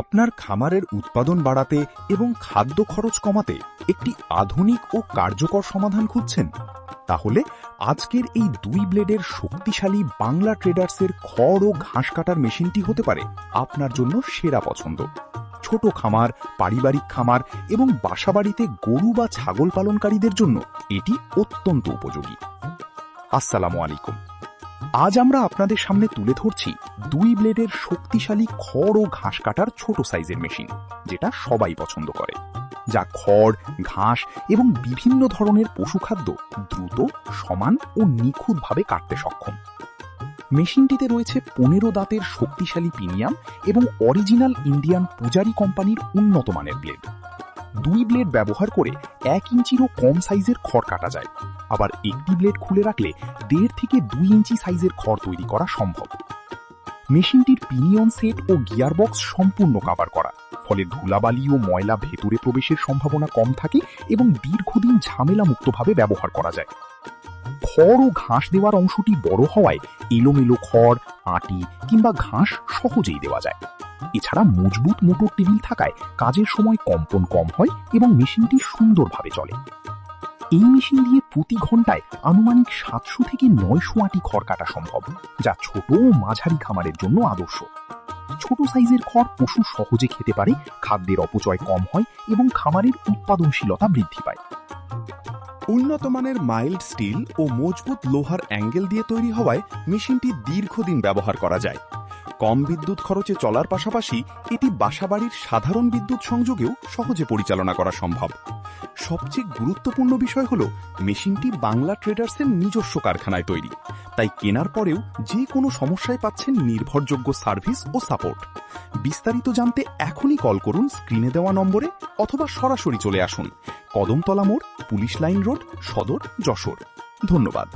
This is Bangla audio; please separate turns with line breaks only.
আপনার খামারের উৎপাদন বাড়াতে এবং খাদ্য খরচ কমাতে একটি আধুনিক ও কার্যকর সমাধান খুঁজছেন? তাহলে আজকের এই 2 ব্লেডের শক্তিশালী বাংলা ট্রেডার্সের খড় ও ঘাস কাটার মেশিনটি হতে পারে আপনার জন্য সেরা পছন্দ। ছোট খামার, পারিবারিক খামার এবং বাসাবাড়িতে গরু বা ছাগল পালনকারীদের জন্য এটি অত্যন্ত উপযোগী। আসসালামু আলাইকুম। আজ আমরা আপনাদের সামনে তুলে ধরছি 2 ব্লেডের শক্তিশালী খড় ও ঘাস কাটার ছোট সাইজের মেশিন, যেটা সবাই পছন্দ করে, যা খড়, ঘাস এবং বিভিন্ন ধরনের পশুখাদ্য দ্রুত, সমান ও নিখুঁতভাবে কাটতে সক্ষম। মেশিনটিতে রয়েছে 15 দাঁতের শক্তিশালী পিনিয়াম এবং অরিজিনাল ইন্ডিয়ান পূজারি কোম্পানির উন্নত মানের ব্লেড। 2 ব্লেড ব্যবহার করে 1 ইঞ্চিরও কম সাইজের খড় কাটা যায়, আবার একটি ব্লেড খুলে রাখলে 1.5 থেকে 2 ইঞ্চি সাইজের খড় তৈরি করা সম্ভব। মেশিনটির পিনিয়ন সেট ও গিয়ারবক্স সম্পূর্ণ কভার করা, ফলে ধুলাবালি ও ময়লা ভেতরে প্রবেশের সম্ভাবনা কম থাকে এবং দীর্ঘদিন ঝামেলামুক্তভাবে ব্যবহার করা যায়। খড় ও ঘাস দেওয়ার অংশটি বড় হওয়ায় এলোমেলো খড়, আটি কিংবা ঘাস সহজেই দেওয়া যায়। এছাড়া মজবুত মোটর টেবিল থাকায় কাজের সময় কম্পন কম হয় এবং মেশিনটি সুন্দরভাবে চলে। এই মেশিন দিয়ে প্রতি ঘন্টায় আনুমানিক 700 থেকে 900 আটি খড় কাটা সম্ভব, যা ছোট ও মাঝারি খামারের জন্য আদর্শ। ছোট সাইজের খড় পশু সহজে খেতে পারে, খাদ্যের অপচয় কম হয় এবং খামারের উৎপাদনশীলতা বৃদ্ধি পায়।
উন্নত মানের মাইল্ড স্টিল ও মজবুত লোহার অ্যাঙ্গেল দিয়ে তৈরি হওয়ায় মেশিনটি দীর্ঘদিন ব্যবহার করা যায়। কম বিদ্যুৎ খরচে চলার পাশাপাশি এটি বাসাবাড়ির সাধারণ বিদ্যুৎ সংযোগেও সহজে পরিচালনা করা সম্ভব। সবচেয়ে গুরুত্বপূর্ণ বিষয় হল মেশিনটি বাংলা ট্রেডার্সের নিজস্ব কারখানায় তৈরি, তাই কেনার পরেও যে কোনো সমস্যায় পাচ্ছেন নির্ভরযোগ্য সার্ভিস ও সাপোর্ট। বিস্তারিত জানতে এখনই কল করুন স্ক্রিনে দেওয়া নম্বরে, অথবা সরাসরি চলে আসুন কদমতলা মোড়, পুলিশ লাইন রোড, সদর, যশোর। ধন্যবাদ।